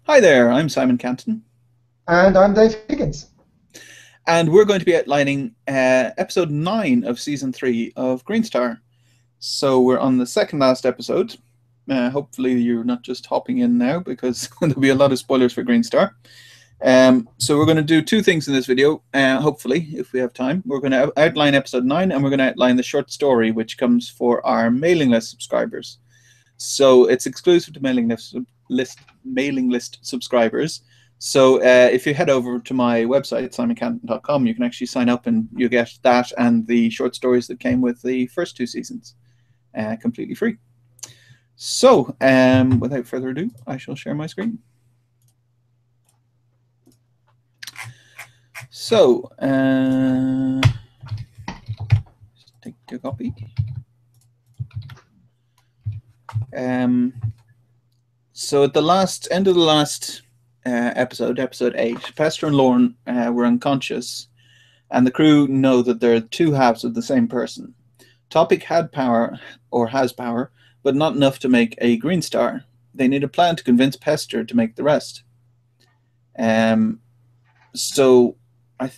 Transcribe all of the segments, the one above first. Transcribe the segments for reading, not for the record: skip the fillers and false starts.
Hi there, I'm Simon Canton, And I'm Dave Higgins. and we're going to be outlining episode 9 of season 3 of Greenstar. So we're on the second last episode. Hopefully, you're not just hopping in now because there'll be a lot of spoilers for Greenstar. So we're going to do two things in this video, hopefully, if we have time. We're going to outline episode 9 and we're going to outline the short story which comes for our mailing list subscribers. So it's exclusive to mailing list subscribers. So if you head over to my website, simoncanton.com, you can actually sign up and you get that and the short stories that came with the first two seasons completely free. So without further ado, I shall share my screen. So take a copy. So at the end of the last episode 8, Pester and Lorne were unconscious, and the crew know that they're two halves of the same person. Topic had power, or has power, but not enough to make a Greenstar. They need a plan to convince Pester to make the rest. So I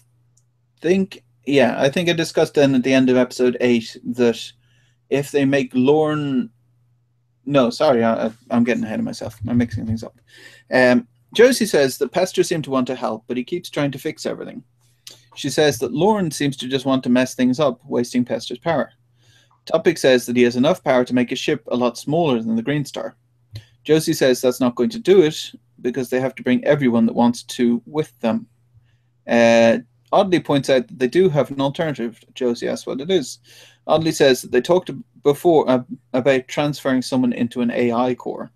think I discussed then at the end of episode 8 that if they make Lorne... No, sorry, I'm getting ahead of myself. I'm mixing things up. Josie says that Pester seemed to want to help, but he keeps trying to fix everything. She says that Lorne seems to just want to mess things up, wasting Pester's power. Topic says that he has enough power to make a ship a lot smaller than the Greenstar. Josie says that's not going to do it because they have to bring everyone that wants to with them. Audley points out that they do have an alternative. Josie asks what it is. Audley says that they talked before about transferring someone into an AI core.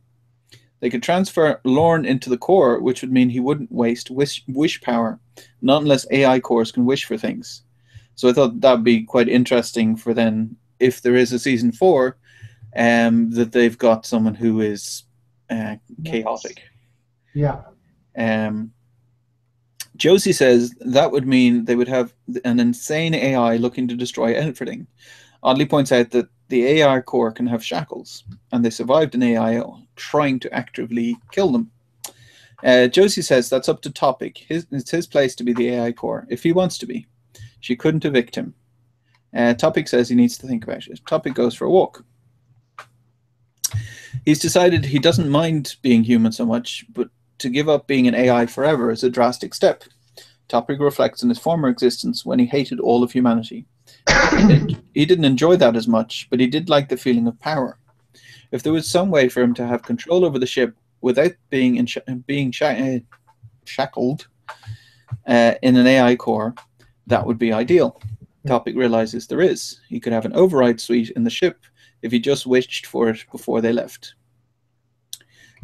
They could transfer Lorne into the core, which would mean he wouldn't waste wish power, not unless AI cores can wish for things. So I thought that would be quite interesting for then, if there is a season 4, that they've got someone who is chaotic. Yeah. Josie says that would mean they would have an insane AI looking to destroy everything. Audley points out that the AI core can have shackles, and they survived an AI trying to actively kill them. Josie says that's up to Topic. It's his place to be the AI core, if he wants to be. She couldn't evict him. Topic says he needs to think about it. Topic goes for a walk. He's decided he doesn't mind being human so much, but to give up being an AI forever is a drastic step. Topic reflects on his former existence when he hated all of humanity. He didn't enjoy that as much, but he did like the feeling of power. If there was some way for him to have control over the ship without being shackled in an AI core, that would be ideal. Topic realizes there is. He could have an override suite in the ship if he just wished for it before they left.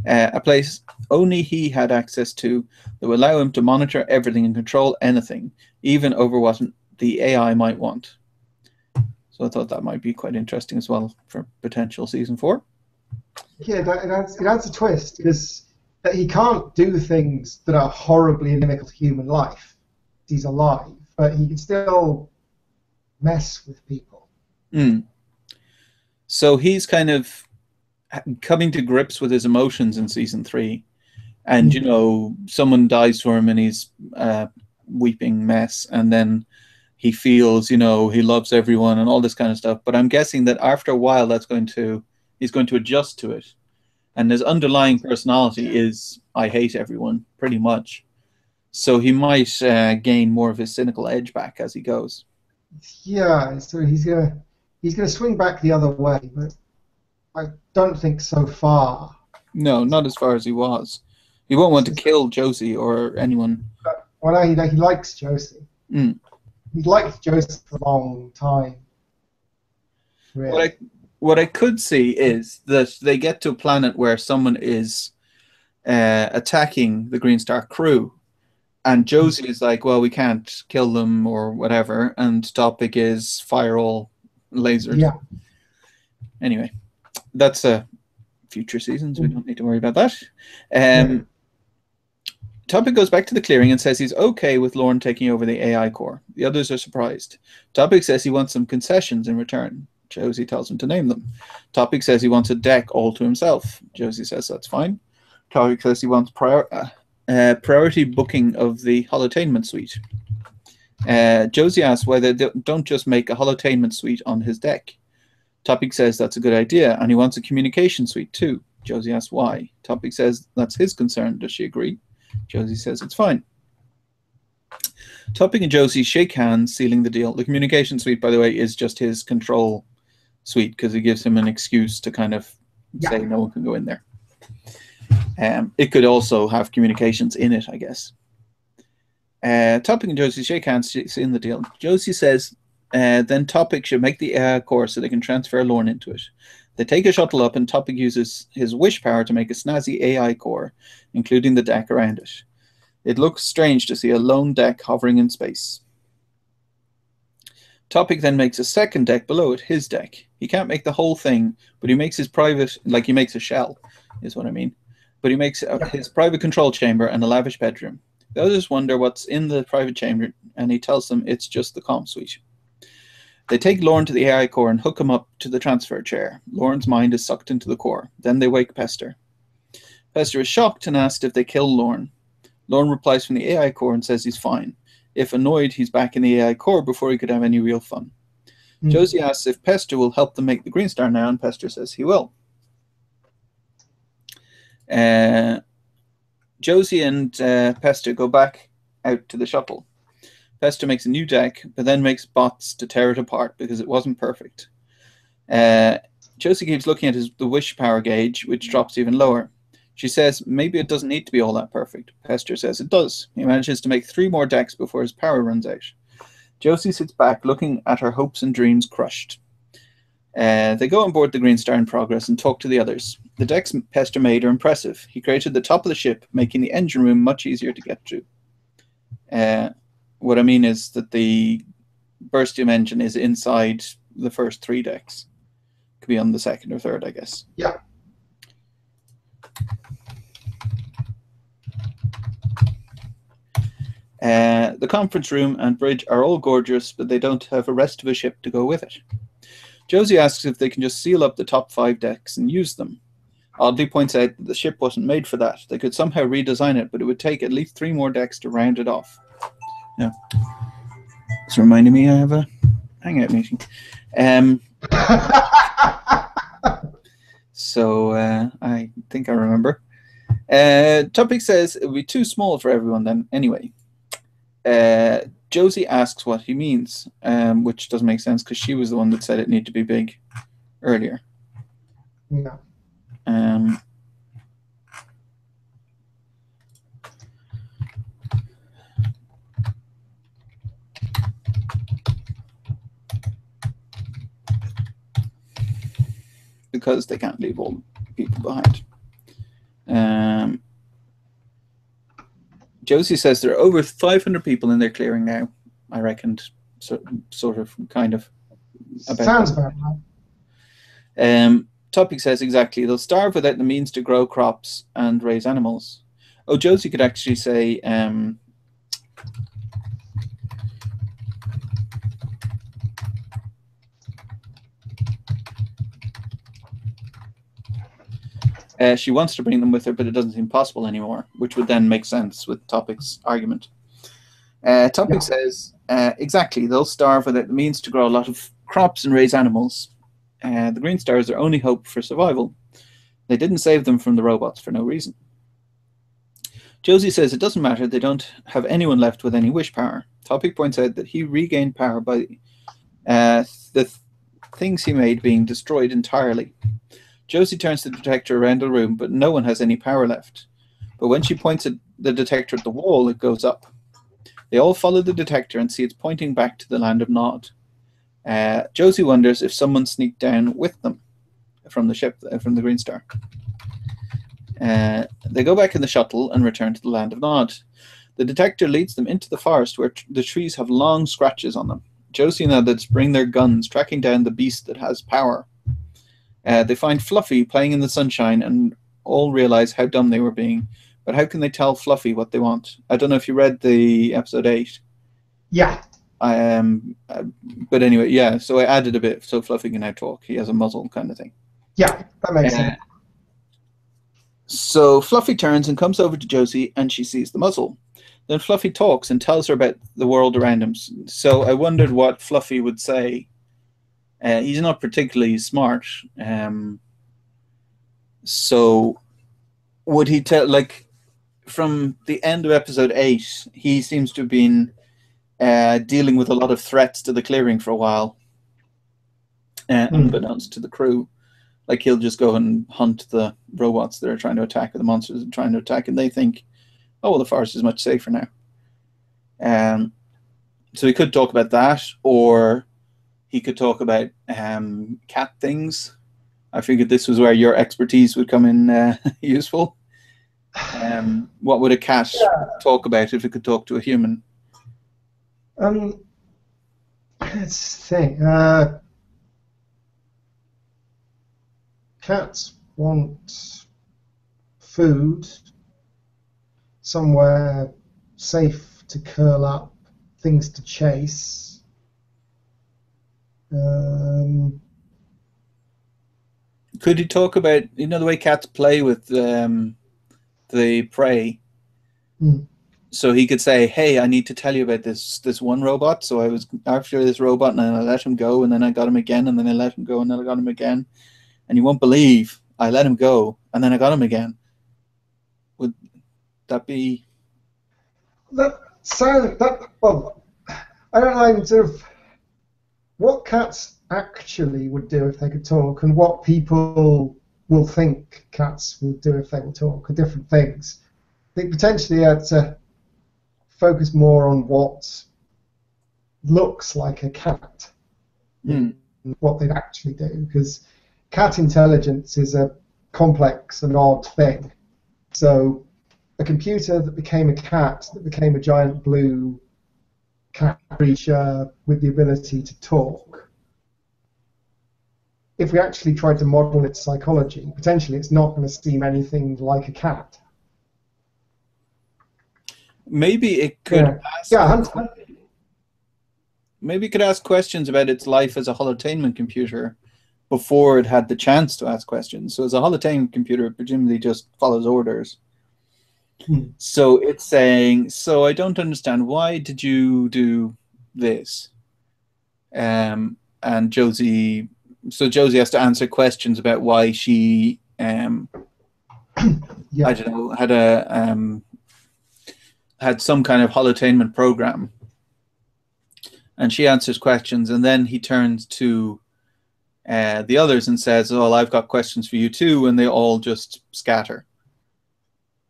A place only he had access to that would allow him to monitor everything and control anything, even over what the AI might want. So I thought that might be quite interesting as well for potential season 4. Yeah, it adds a twist because that he can't do things that are horribly inimical to human life. He's alive, but he can still mess with people. So he's kind of coming to grips with his emotions in season 3. And, you know, someone dies for him and he's weeping mess. And then he feels, you know, he loves everyone and all this kind of stuff. But I'm guessing that after a while, he's going to adjust to it. And his underlying personality is, I hate everyone, pretty much. So he might gain more of his cynical edge back as he goes. Yeah, so he's gonna swing back the other way, but I don't think so far. No, not as far as he was. He won't want to kill Josie or anyone. Well, he likes Josie. He liked Josie for a long time. Really. What I could see is that they get to a planet where someone is attacking the Greenstar crew, and Josie is like, well, we can't kill them or whatever, and Topic is fire all lasers. Yeah. Anyway, that's future seasons. We don't need to worry about that. Topic goes back to the clearing and says he's okay with Lorne taking over the AI core. The others are surprised. Topic says he wants some concessions in return. Josie tells him to name them. Topic says he wants a deck all to himself. Josie says that's fine. Topic says he wants priority booking of the holotainment suite. Josie asks why they don't just make a holotainment suite on his deck. Topic says that's a good idea, and he wants a communication suite too. Josie asks why. Topic says that's his concern. Does she agree? Josie says it's fine. Topic and Josie shake hands, sealing the deal. The communication suite, by the way, is just his control suite because it gives him an excuse to kind of say no one can go in there. It could also have communications in it, I guess. Topic and Josie shake hands, sealing the deal. Josie says then Topic should make the AI core so they can transfer Lorne into it. They take a shuttle up, and Topic uses his wish power to make a snazzy AI core, including the deck around it. It looks strange to see a lone deck hovering in space. Topic then makes a second deck below it, his deck. He can't make the whole thing, but he makes his private, like he makes a shell, is what I mean. But he makes his private control chamber and a lavish bedroom. The others wonder what's in the private chamber, and he tells them it's just the comm suite. They take Lorne to the AI core and hook him up to the transfer chair. Lorne's mind is sucked into the core. Then they wake Pester. Pester is shocked and asked if they kill Lorne. Lorne replies from the AI core and says he's fine. If annoyed, he's back in the AI core before he could have any real fun. Josie asks if Pester will help them make the Greenstar now, and Pester says he will. Josie and Pester go back out to the shuttle. Pester makes a new deck, but then makes bots to tear it apart because it wasn't perfect. Josie keeps looking at the wish power gauge, which drops even lower. She says maybe it doesn't need to be all that perfect. Pester says it does. He manages to make 3 more decks before his power runs out. Josie sits back, looking at her hopes and dreams crushed. They go on board the Greenstar in progress and talk to the others. The decks Pester made are impressive. He created the top of the ship, making the engine room much easier to get through. What I mean is that the Burstium engine is inside the first 3 decks. Could be on the second or third, I guess. Yeah. The conference room and bridge are all gorgeous, but they don't have a rest of a ship to go with it. Josie asks if they can just seal up the top 5 decks and use them. Audley points out that the ship wasn't made for that. They could somehow redesign it, but it would take at least 3 more decks to round it off. Yeah. It's reminding me I have a hangout meeting. So I think I remember. Topic says it would be too small for everyone then anyway. Josie asks what he means, which doesn't make sense because she was the one that said it needed to be big earlier. Yeah. Because they can't leave all people behind. Josie says there are over 500 people in their clearing now. I reckoned, sort of, kind of. Sounds about right. Topic says exactly. They'll starve without the means to grow crops and raise animals. Oh, Josie could actually say. She wants to bring them with her, but it doesn't seem possible anymore, which would then make sense with Topic's argument. Topic says, exactly, they'll starve without the means to grow a lot of crops and raise animals. The Greenstar is their only hope for survival. They didn't save them from the robots for no reason. Josie says it doesn't matter, they don't have anyone left with any wish power. Topic points out that he regained power by the things he made being destroyed entirely. Josie turns the detector around the room, but no one has any power left. But when she points at the detector at the wall, it goes up. They all follow the detector and see it's pointing back to the land of Nod. Josie wonders if someone sneaked down with them from the ship, from the Greenstar. They go back in the shuttle and return to the land of Nod. The detector leads them into the forest where the trees have long scratches on them. Josie and others bring their guns, tracking down the beast that has power. They find Fluffy playing in the sunshine and all realize how dumb they were being. But how can they tell Fluffy what they want? I don't know if you read the episode 8. Yeah. But anyway, yeah, so I added a bit so Fluffy can now talk. He has a muzzle kind of thing. Yeah, that makes sense. So Fluffy turns and comes over to Josie, and she sees the muzzle. Then Fluffy talks and tells her about the world around him. So I wondered what Fluffy would say. He's not particularly smart. So would he tell, like, from the end of episode 8, he seems to have been dealing with a lot of threats to the clearing for a while, unbeknownst to the crew. Like, he'll just go and hunt the robots that are trying to attack, or the monsters that are trying to attack, and they think, oh, well, the forest is much safer now. So he could talk about that, or he could talk about cat things. I figured this was where your expertise would come in useful. What would a cat talk about if it could talk to a human? Let's think. Cats want food, somewhere safe to curl up, things to chase. Could you talk about, the way cats play with the prey? So he could say, hey, I need to tell you about this one robot. So I was after this robot, and then I let him go, and then I got him again, and then I let him go, and then I got him again. And you won't believe, I let him go, and then I got him again. Would that be... Well, I don't know sort of what cats actually would do if they could talk, and what people will think cats would do if they would talk, are different things. I think potentially you have to focus more on what looks like a cat, and what they'd actually do, because cat intelligence is a complex and odd thing. So a computer that became a cat, that became a giant blue cat creature with the ability to talk, if we actually tried to model its psychology, potentially it's not going to seem anything like a cat. Maybe it could maybe it could ask questions about its life as a holotainment computer before it had the chance to ask questions. So as a holotainment computer, it presumably just follows orders. So it's saying, so I don't understand, why did you do this? And Josie has to answer questions about why she I don't know, had some kind of holotainment program, and she answers questions, and then he turns to the others and says, oh, I've got questions for you too, and they all just scatter.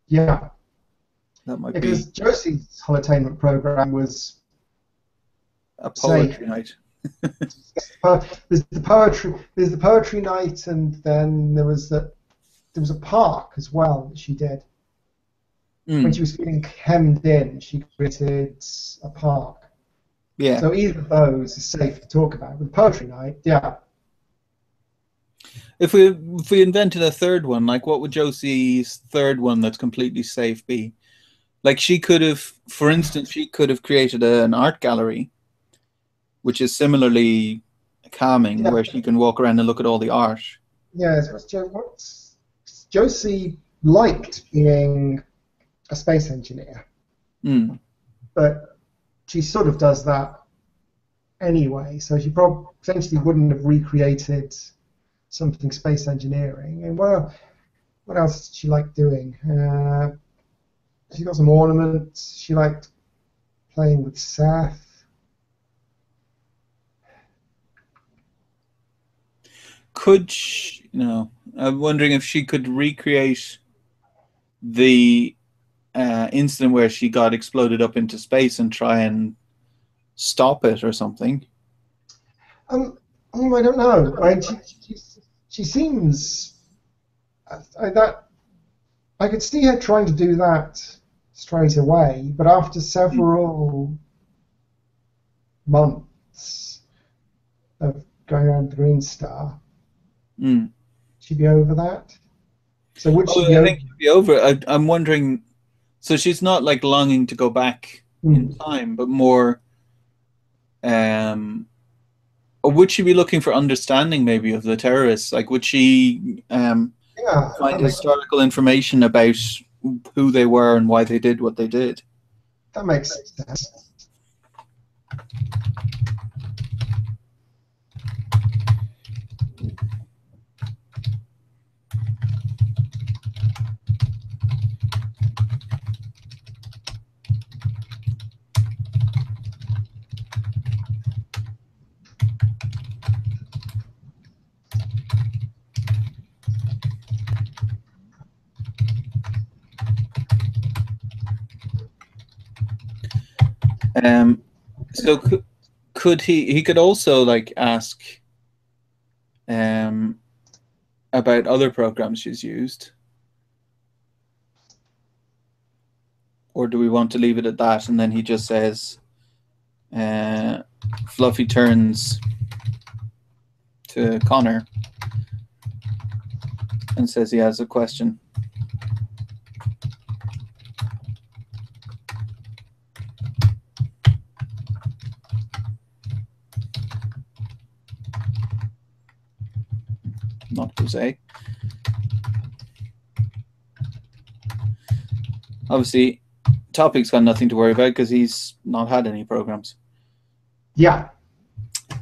Yeah. That might because be Josie's holotainment program was a poetry night. There's the poetry night, and then there was a park as well that she did. When she was feeling hemmed in, she created a park. Yeah. So either of those is safe to talk about. With poetry night, yeah. If we invented a third one, like, what would Josie's third one that's completely safe be? Like, she could have, for instance, created an art gallery, which is similarly calming, where she can walk around and look at all the art. Yeah, Josie liked being a space engineer, but she sort of does that anyway, so she probably potentially wouldn't have recreated something space engineering. And what else did she like doing? She got some ornaments. She liked playing with Seth. Could she, I'm wondering if she could recreate the incident where she got exploded up into space and try and stop it or something. I don't know. She seems I could see her trying to do that straight away, but after several months of going around Greenstar, she'd be over that. So would she I think she'd be over. I'm wondering. So she's not like longing to go back in time, but more. Or would she be looking for understanding, maybe, of the terrorists? Like, would she? I Yeah, find historical information about who they were and why they did what they did. that makes sense. So could he could also like ask about other programs she's used, or do we want to leave it at that? And then he just says, Fluffy turns to Connor and says he has a question. Not Jose. Obviously, Topic's got nothing to worry about because he's not had any programs. Yeah.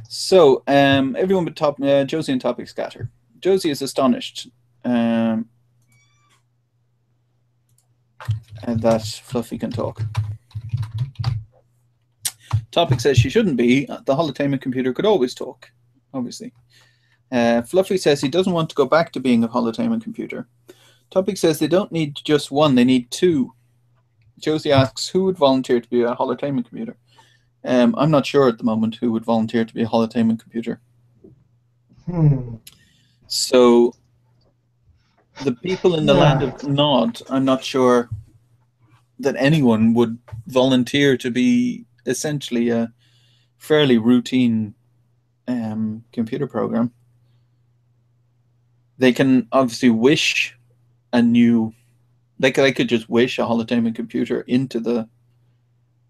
So, everyone but Josie and Topic scatter. Josie is astonished that Fluffy can talk. Topic says she shouldn't be. The holotainment computer could always talk, obviously. Fluffy says he doesn't want to go back to being a holotainment computer. Topic says they don't need just one, they need two. Josie asks who would volunteer to be a holotainment computer. I'm not sure at the moment who would volunteer to be a holotainment computer. So the people in the land of Nod, I'm not sure that anyone would volunteer to be essentially a fairly routine computer program. They can obviously wish a new, they could just wish a holotainment computer into the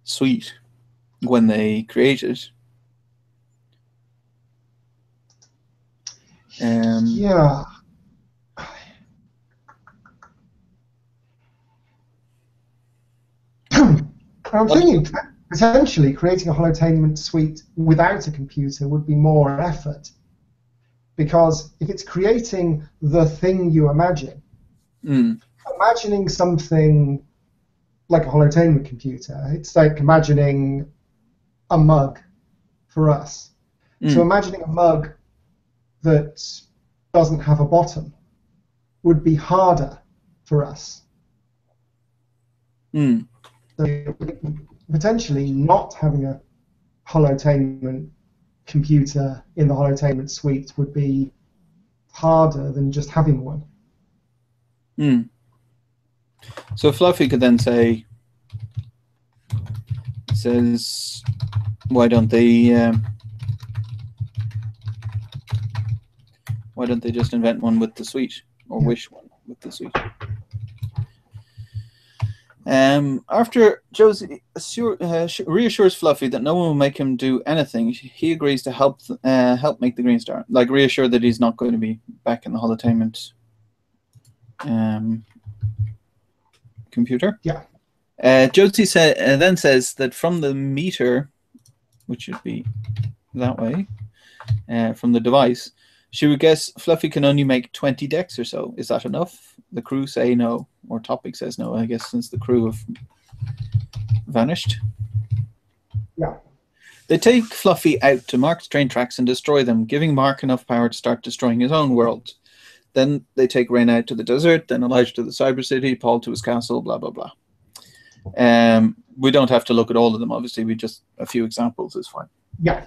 suite when they create it. Yeah. I'm thinking potentially creating a holotainment suite without a computer would be more effort. Because if it's creating the thing you imagine, imagining something like a holotainment computer, it's like imagining a mug for us. So imagining a mug that doesn't have a bottom would be harder for us. So potentially not having a holotainment computer in the holotainment suite would be harder than just having one. So Fluffy could then say, why don't they just invent one with the suite, or wish one with the suite? After Josie reassures Fluffy that no one will make him do anything, he agrees to help make the Greenstar. Like, reassure that he's not going to be back in the holotainment computer. Yeah. Josie then says that from the meter, which should be that way, from the device, she would guess Fluffy can only make 20 decks or so. Is that enough? The crew say no, or Topic says no, I guess, since the crew have vanished. Yeah. They take Fluffy out to Mark's train tracks and destroy them, giving Mark enough power to start destroying his own world. Then they take Rain out to the desert, then Elijah to the cyber city, Paul to his castle, blah, blah, blah. We don't have to look at all of them, obviously. We just, a few examples is fine. Yeah.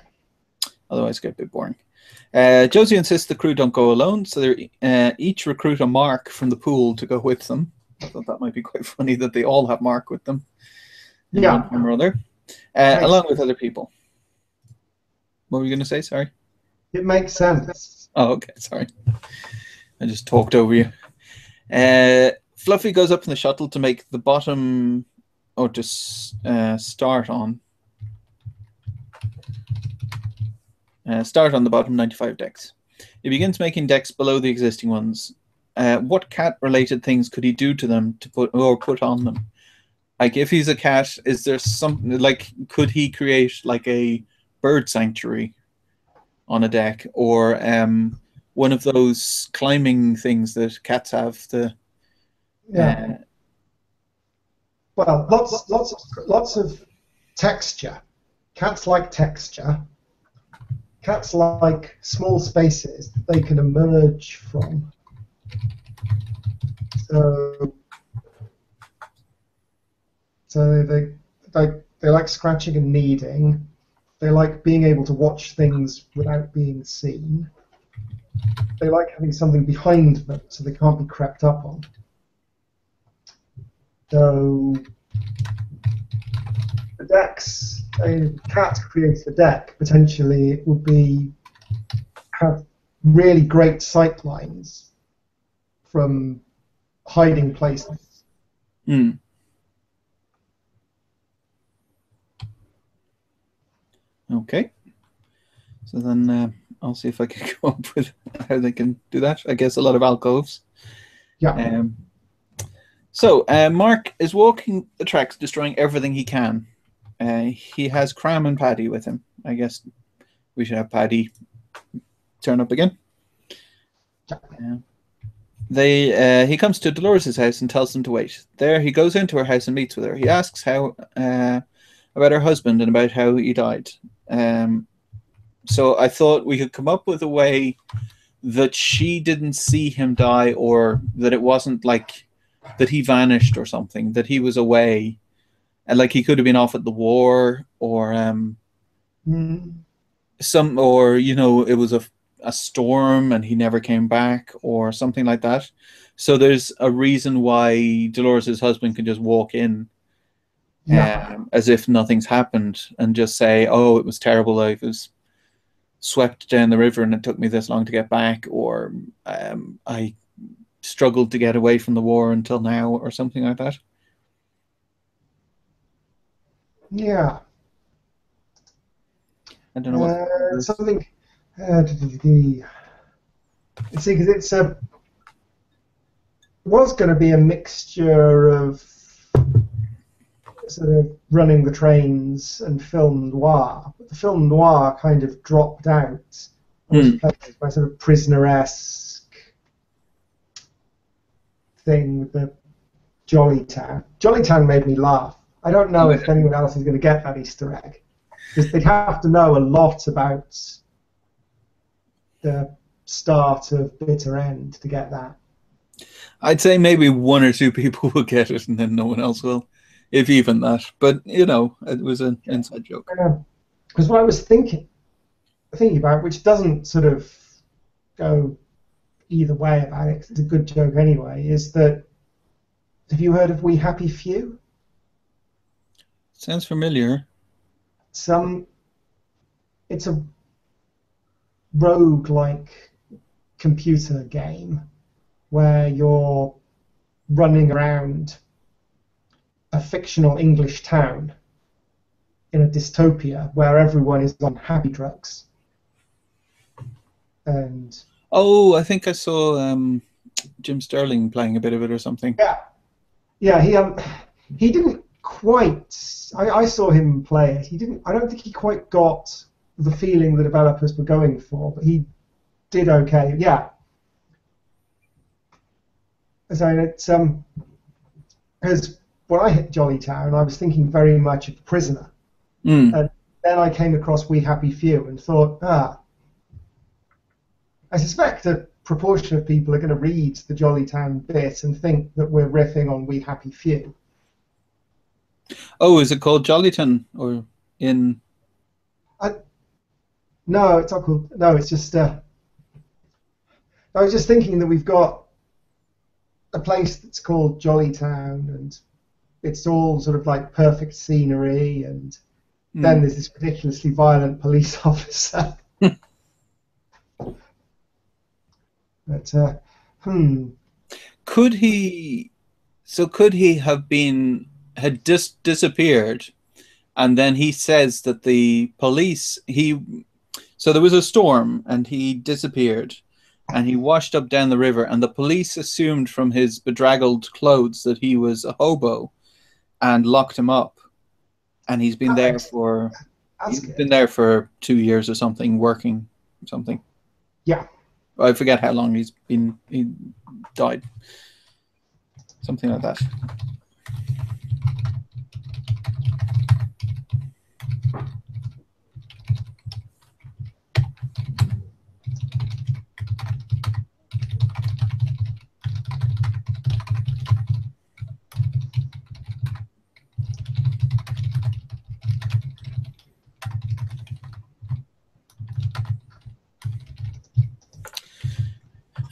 Otherwise, it gets a bit boring. Josie insists the crew don't go alone, so they each recruit a Mark from the pool to go with them. I thought that might be quite funny that they all have Mark with them in one form or other, along with other people. What were you going to say? Sorry. It makes sense. Oh, okay. Sorry. I just talked over you. Fluffy goes up in the shuttle to make the bottom, or to start on. Start on the bottom 95 decks. He begins making decks below the existing ones. what cat-related things could he do to them to put on them? Like, if he's a cat, is there something like could he create like a bird sanctuary on a deck, or one of those climbing things that cats have? Yeah. Uh, Well, lots of texture. Cats like texture. Cats like small spaces that they can emerge from. So they like scratching and kneading. They like being able to watch things without being seen. They like having something behind them so they can't be crept up on. So the decks, a cat creates a deck, potentially it would have really great sight lines from hiding places. hmm. Okay. So then I'll see if I can come up with how they can do that. I guess a lot of alcoves. Yeah. So Mark is walking the tracks, destroying everything he can. He has Cram and Paddy with him. I guess we should have Paddy turn up again. He comes to Dolores' house and tells them to wait. There he goes into her house and meets with her. He asks how about her husband and about how he died. So I thought we could come up with a way that she didn't see him die, or that it wasn't like that he vanished or something, that he was away, and like he could have been off at the war, or or it was a storm and he never came back or something like that. So there's a reason why Dolores' husband can just walk in as if nothing's happened and just say, oh, it was terrible, I was swept down the river and it took me this long to get back, or I struggled to get away from the war until now, or something like that. Yeah. I don't know what something. Let's see, because it was going to be a mixture of sort of running the trains and film noir, but the film noir kind of dropped out and was replaced by sort of prisoner-esque thing with the Jollytown. Jollytown made me laugh. I don't know if anyone else is going to get that Easter egg, because they'd have to know a lot about the start of Bitter End to get that. I'd say maybe one or two people will get it and then no one else will, if even that. But, it was an inside joke. Because what I was thinking about, which doesn't sort of go either way about it, 'cause it's a good joke anyway, is that, have you heard of We Happy Few? Sounds familiar. It's a rogue-like computer game where you're running around a fictional English town in a dystopia where everyone is on happy drugs. And I think I saw Jim Sterling playing a bit of it or something. Yeah. He didn't quite. I saw him play it. He didn't. I don't think he quite got the feeling the developers were going for, but he did okay. Yeah. So it's because when I hit Jollytown, I was thinking very much of The Prisoner, and then I came across We Happy Few and thought, I suspect a proportion of people are going to read the Jollytown bit and think that we're riffing on We Happy Few. Oh, is it called Jollyton or in? No, it's not called. No, it's just. I was just thinking that we've got a place that's called Jollytown, and it's all sort of like perfect scenery, and then there's this ridiculously violent police officer. But could he had disappeared, and then he says that the police so there was a storm and he disappeared, and he washed up down the river, and the police assumed from his bedraggled clothes that he was a hobo and locked him up. And he's been there That's, for that's he's good. been there for 2 years or something, working something. Yeah. I forget how long he died. Something like that.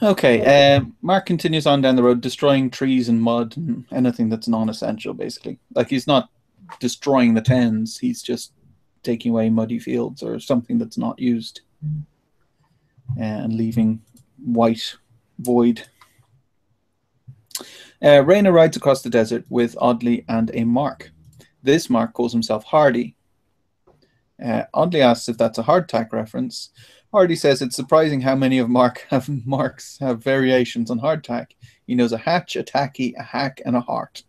Okay, Mark continues on down the road, destroying trees and mud and anything that's non-essential, basically. Like, he's not destroying the towns, he's just taking away muddy fields or something that's not used and leaving white void. Raina rides across the desert with Audley and a Mark. This Mark calls himself Hardy. Audley asks if that's a hardtack reference. Hardy says it's surprising how many of Mark's have variations on hardtack. He knows a hatch, a tacky, a hack, and a heart.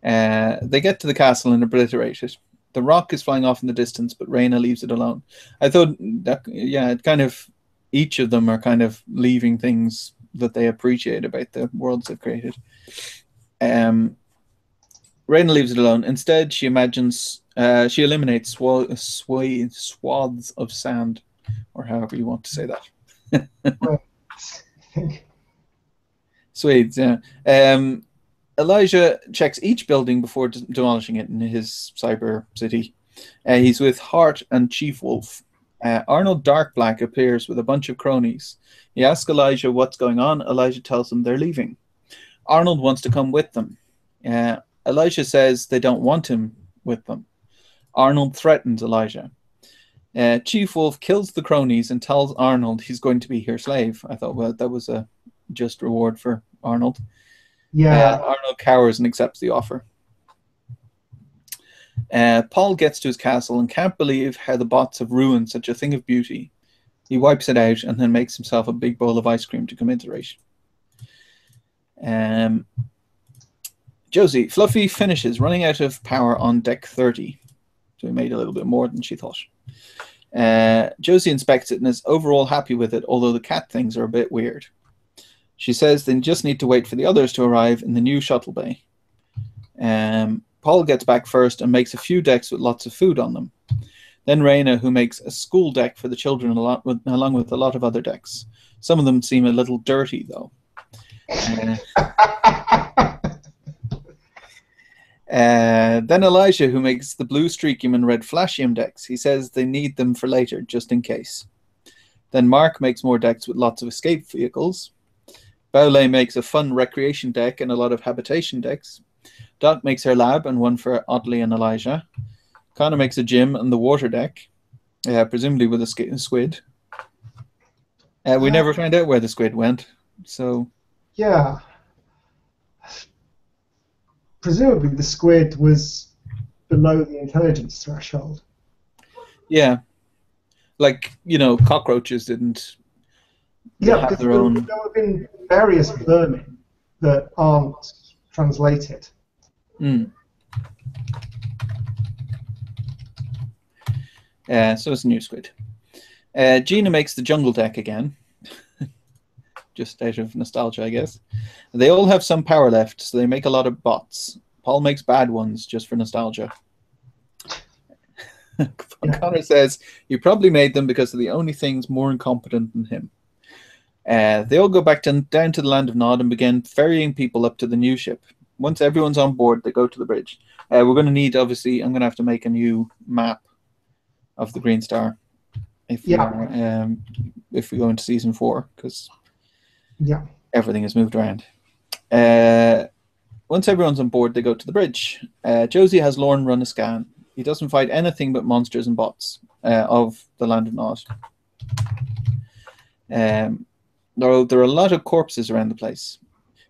They get to the castle and obliterate it. The rock is flying off in the distance, but Raina leaves it alone. I thought that, yeah, it kind of, each of them are kind of leaving things that they appreciate about the worlds they've created. Raina leaves it alone. Instead, she imagines, she eliminates swaths of sand, or however you want to say that. Well, I think. Swedes, yeah. Elijah checks each building before demolishing it in his cyber city. He's with Hart and Chief Wolf. Arnold Darkblack appears with a bunch of cronies. He asks Elijah what's going on. Elijah tells him they're leaving. Arnold wants to come with them. Elijah says they don't want him with them. Arnold threatens Elijah. Chief Wolf kills the cronies and tells Arnold he's going to be her slave. I thought, well, that was a just reward for Arnold. Yeah. Arnold cowers and accepts the offer. Paul gets to his castle and can't believe how the bots have ruined such a thing of beauty. He wipes it out and then makes himself a big bowl of ice cream to commiserate. Josie, Fluffy finishes running out of power on deck 30. So he made a little bit more than she thought. Josie inspects it and is overall happy with it, although the cat things are a bit weird. She says they just need to wait for the others to arrive in the new shuttle bay. Paul gets back first and makes a few decks with lots of food on them. Then Raina, who makes a school deck for the children along with a lot of other decks. Some of them seem a little dirty, though. Then Elijah, who makes the blue streakium and red flashium decks. He says they need them for later, just in case. Then Mark makes more decks with lots of escape vehicles. Baule makes a fun recreation deck and a lot of habitation decks. Dot makes her lab and one for Audley and Elijah. Connor makes a gym and the water deck, presumably with a squid. We never found out where the squid went, so... Yeah. Presumably the squid was below the intelligence threshold. Yeah. Like, cockroaches didn't have their own... There would have been various vermin that aren't translated. So it's a new squid. Gina makes the jungle deck again. Just out of nostalgia, I guess. They all have some power left, so they make a lot of bots. Paul makes bad ones just for nostalgia. Connor says he probably made them because they're the only things more incompetent than him. They all go back down to the land of Nod and begin ferrying people up to the new ship. Once everyone's on board, they go to the bridge. We're going to need, obviously, I'm going to have to make a new map of the Greenstar if we go into season 4, because everything is moved around. Once everyone's on board, they go to the bridge. Josie has Lorne run a scan. He doesn't fight anything but monsters and bots of the land of Nod. There are a lot of corpses around the place.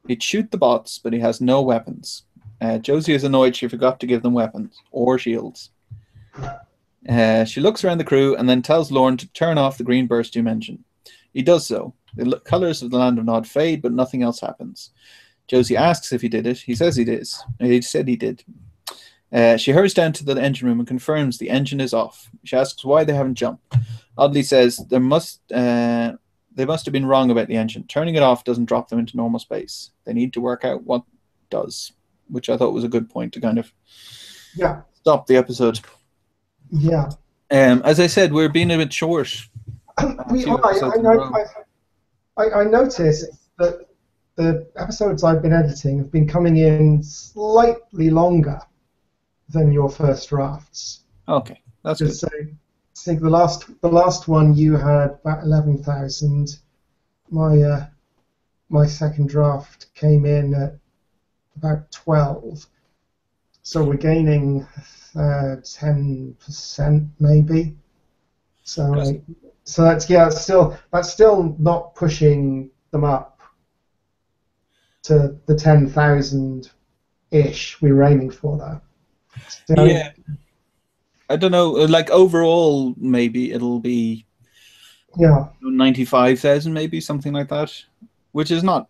He'd shoot the bots, but he has no weapons. Josie is annoyed she forgot to give them weapons or shields. She looks around the crew and then tells Lorne to turn off the green burst you mentioned. He does so. The colors of the Land of Nod fade, but nothing else happens. Josie asks if he did it. He says he did. He said he did. She hurries down to the engine room and confirms the engine is off. She asks why they haven't jumped. Audley says they must have been wrong about the engine. Turning it off doesn't drop them into normal space. They need to work out what does, which I thought was a good point to kind of stop the episode. Yeah. As I said, we're being a bit short. I noticed that the episodes I've been editing have been coming in slightly longer than your first drafts. Okay, that's good. So, I think the last one you had about 11,000. My second draft came in at about 12. So we're gaining 10% maybe. So that's still not pushing them up to the 10,000 ish we were aiming for there. So, yeah, I don't know. Like overall, maybe it'll be 95,000, maybe something like that, which is not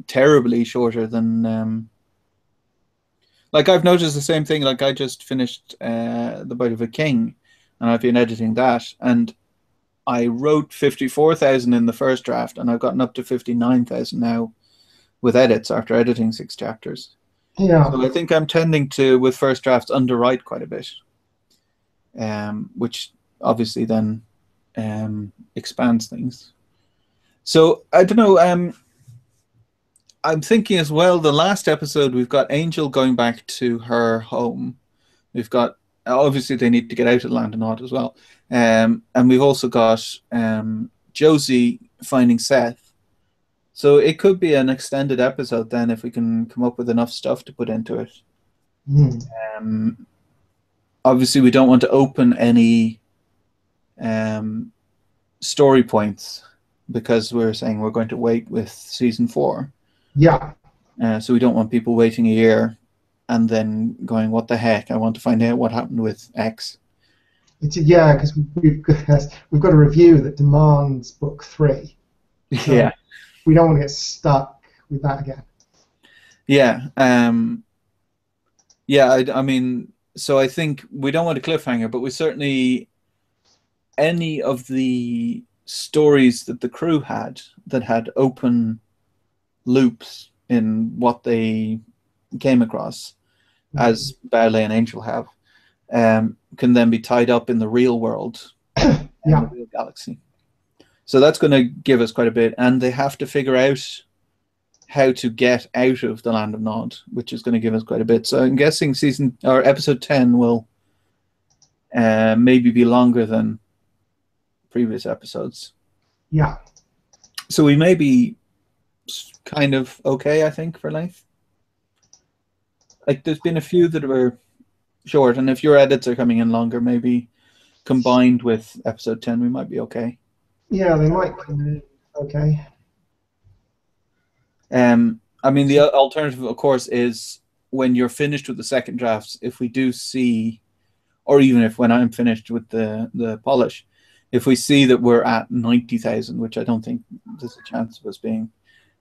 terribly shorter than. Like I've noticed the same thing. Like I just finished The Bite of a King, and I've been editing that, and I wrote 54,000 in the first draft, and I've gotten up to 59,000 now with edits after editing 6 chapters. Yeah. So I think I'm tending to, with first drafts, underwrite quite a bit, which obviously then expands things. So I don't know. I'm thinking as well, the last episode, we've got Angel going back to her home. We've got, obviously, they need to get out of Land of Nod as well. And we've also got Josie finding Seth. So it could be an extended episode then if we can come up with enough stuff to put into it. Obviously, we don't want to open any story points because we're saying we're going to wait with season 4. Yeah. So we don't want people waiting a year and then going, what the heck? I want to find out what happened with X. Because we've got a review that demands book 3. So yeah. We don't want to get stuck with that again. Yeah. I mean, so I think we don't want a cliffhanger, but we certainly, any of the stories that the crew had that had open loops in what they came across, as Barley and Angel have, can then be tied up in the real world, in the real galaxy. So that's going to give us quite a bit, and they have to figure out how to get out of the Land of Nod, which is going to give us quite a bit. So I'm guessing episode 10 will maybe be longer than previous episodes. Yeah. So we may be kind of okay, I think, for length. Like there's been a few that were short, and if your edits are coming in longer, maybe combined with episode 10, we might be okay. Yeah, they might come in okay. I mean, the alternative, of course, is when you're finished with the second drafts, if we do see, or even if when I'm finished with the polish, if we see that we're at 90,000, which I don't think there's a chance of us being,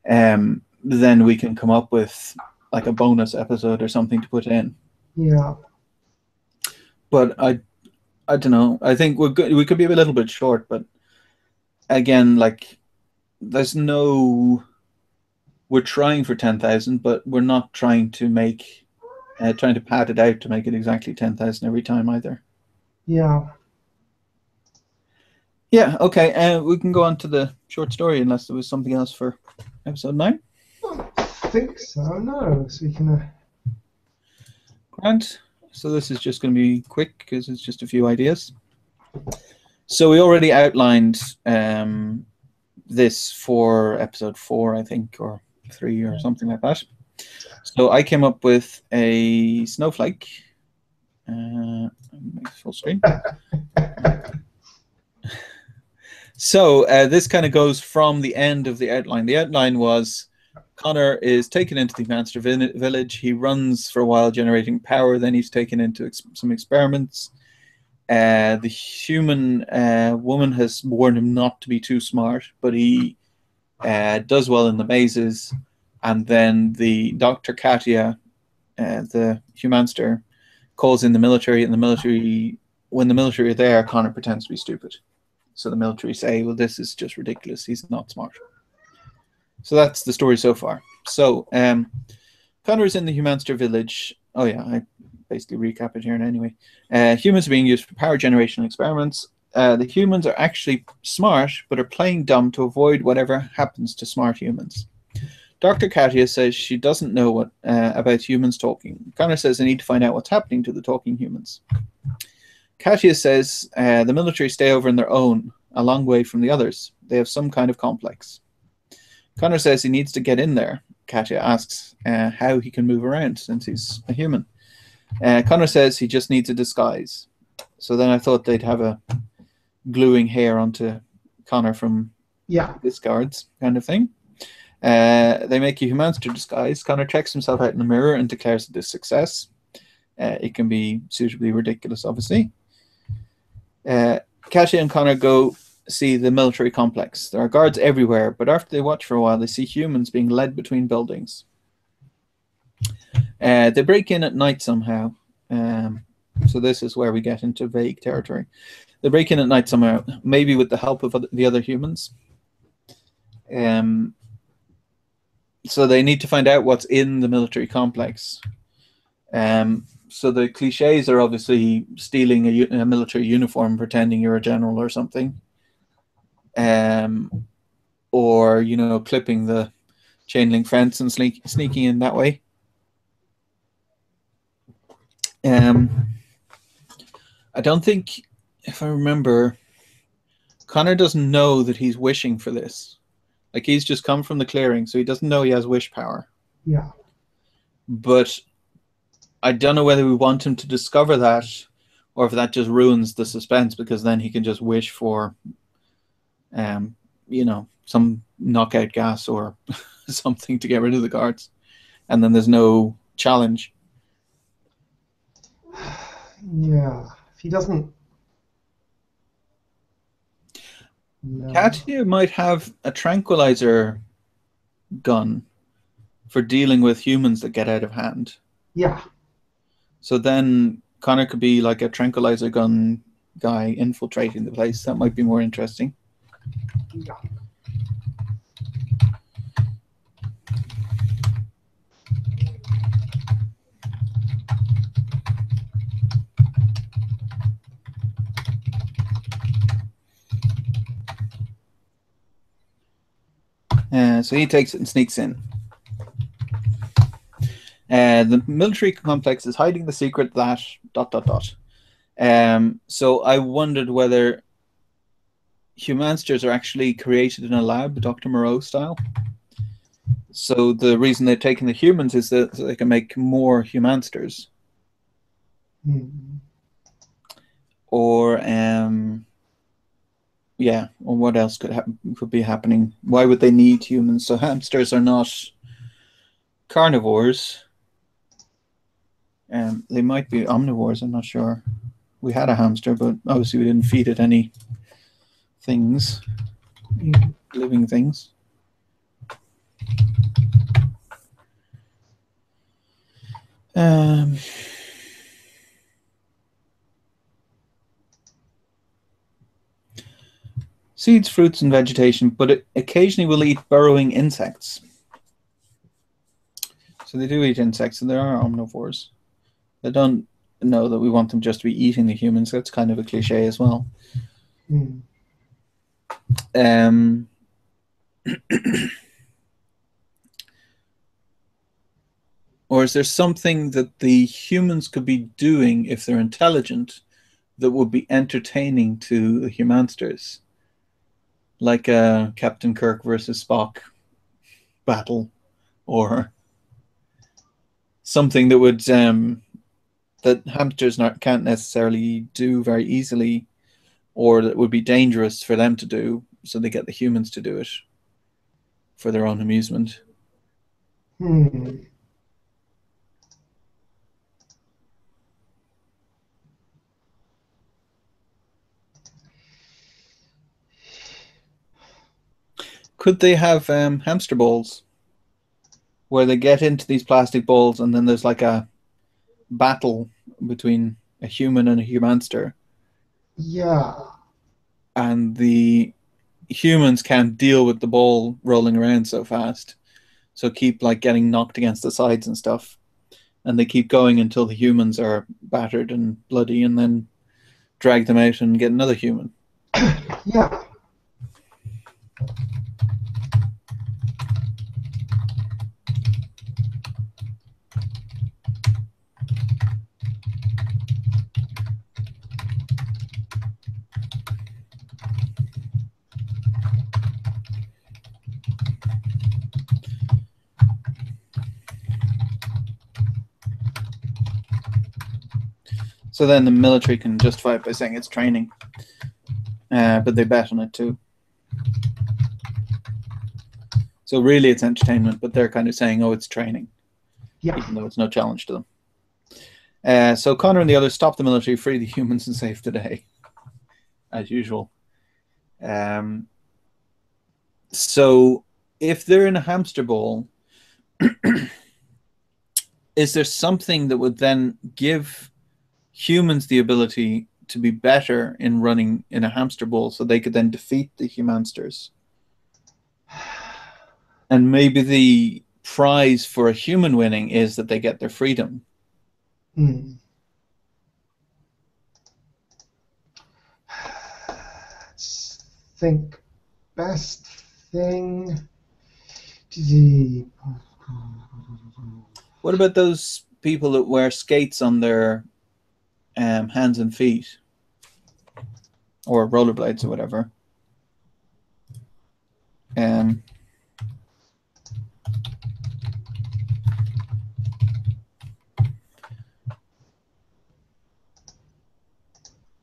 then we can come up with like a bonus episode or something to put in. Yeah. But I don't know. I think we could be a little bit short, but again, like there's no. We're trying for 10,000, but we're not trying to trying to pad it out to make it exactly 10,000 every time either. Yeah. Yeah. Okay. We can go on to the short story unless there was something else for episode 9. I think so. No. So we can. Grant. So this is just going to be quick because it's just a few ideas. So we already outlined this for episode 4, I think, or 3 or something like that. So I came up with a snowflake. Full screen. So this kind of goes from the end of the outline. The outline was Connor is taken into the monster village. He runs for a while generating power. Then he's taken into some experiments. The human woman has warned him not to be too smart, but he does well in the mazes. And then the Dr. Katia, the humanster, calls in the military, and when the military are there, Connor pretends to be stupid. So the military say, well, this is just ridiculous. He's not smart. So that's the story so far. So Connor is in the humanster village. Oh, yeah, I basically recap it here anyway. Humans are being used for power generation experiments. The humans are actually smart, but are playing dumb to avoid whatever happens to smart humans. Dr. Katia says she doesn't know what about humans talking. Connor says they need to find out what's happening to the talking humans. Katia says the military stay over on their own, a long way from the others. They have some kind of complex. Connor says he needs to get in there. Katia asks how he can move around since he's a human. Connor says he just needs a disguise. So then I thought they'd have a gluing hair onto Connor from discards kind of thing. They make a humanster disguise. Connor checks himself out in the mirror and declares it a success. It can be suitably ridiculous, obviously. Katia and Connor go see the military complex. There are guards everywhere, but after they watch for a while, they see humans being led between buildings. They break in at night somehow. So this is where we get into vague territory. They break in at night somehow, maybe with the help of the other humans. So they need to find out what's in the military complex. So the cliches are obviously stealing a military uniform, pretending you're a general or something. Or, clipping the chain link fence and sneaking in that way. I don't think, if I remember, Connor doesn't know that he's wishing for this. Like, he's just come from the clearing, so he doesn't know he has wish power. Yeah. But I don't know whether we want him to discover that, or if that just ruins the suspense, because then he can just wish for, some knockout gas or something to get rid of the guards, and then there's no challenge. Yeah. If he doesn't. No. Katia might have a tranquilizer gun for dealing with humans that get out of hand. Yeah. So then Connor could be like a tranquilizer gun guy infiltrating the place. That might be more interesting. Yeah. So he takes it and sneaks in. The military complex is hiding the secret that ... So I wondered whether humansters are actually created in a lab, Dr. Moreau style. So the reason they've taken the humans is that so they can make more humansters. Or or what else could be happening? Why would they need humans? So hamsters are not carnivores. They might be omnivores, I'm not sure. We had a hamster, but obviously we didn't feed it any things, living things. Seeds, fruits, and vegetation, but it occasionally will eat burrowing insects. So they do eat insects, and there are omnivores. They don't know that we want them just to be eating the humans. That's kind of a cliche as well. Or is there something that the humans could be doing if they're intelligent that would be entertaining to the humansters? Like a Captain Kirk versus Spock battle, or something that would that hamsters can't necessarily do very easily, or that would be dangerous for them to do, so they get the humans to do it for their own amusement. Could they have hamster balls where they get into these plastic balls and then there's like a battle between a human and a humanster, Yeah. and the humans can't deal with the ball rolling around so fast, so keep like getting knocked against the sides and stuff, and they keep going until the humans are battered and bloody, and then drag them out and get another human. Yeah. So then the military can justify it by saying it's training, but they bet on it too. So really it's entertainment, but they're kind of saying, oh, it's training, Yeah. even though it's no challenge to them. So Connor and the others stop the military, free the humans, and save the day, as usual. So if they're in a hamster ball, is there something that would then give humans the ability to be better in running in a hamster ball so they could then defeat the humansters? And maybe the prize for a human winning is that they get their freedom. Hmm. Let's think. Best thing. What about those people that wear skates on their hands and feet, or rollerblades or whatever?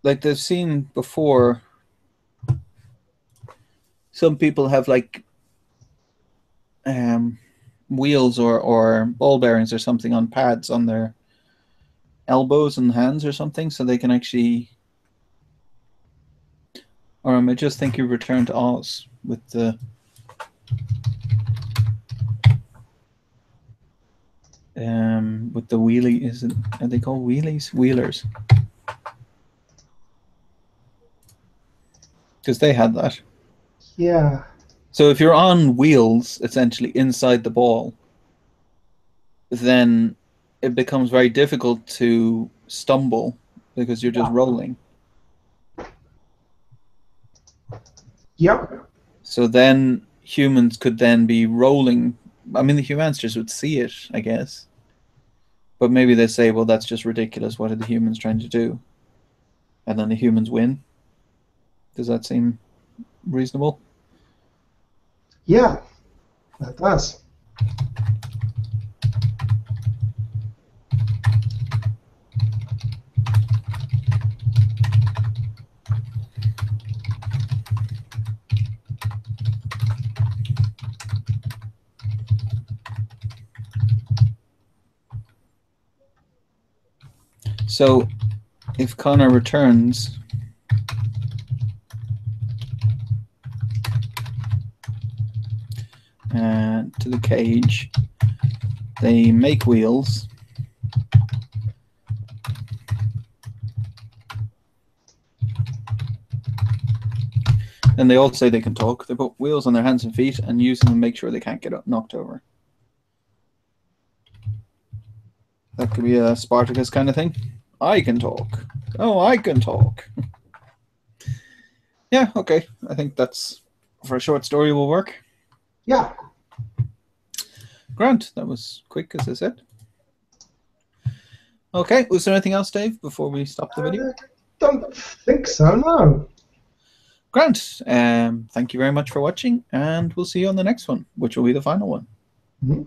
Like they've seen before, some people have like wheels or ball bearings or something on pads on their elbows and hands or something, so they can actually. Or am I just thinking Return to Oz with the wheelie? Is it? Are they called wheelies? Wheelers? Because they had that. Yeah. So if you're on wheels, essentially inside the ball, then it becomes very difficult to stumble because you're just rolling. Yep. So then humans could then be rolling. I mean, the humansters would see it, I guess. But maybe they say, well, that's just ridiculous. What are the humans trying to do? And then the humans win. Does that seem reasonable? Yeah. That does. So if Connor returns to the cage, they make wheels. And they all say they can talk. They put wheels on their hands and feet and use them to make sure they can't get knocked over. That could be a Spartacus kind of thing. I can talk. Oh, I can talk. Yeah, okay. I think that's, for a short story, will work. Yeah. Grant, that was quick, as I said. Okay, was there anything else, Dave, before we stop the video? Don't think so, no. Grant, thank you very much for watching, and we'll see you on the next one, which will be the final one. Mm-hmm.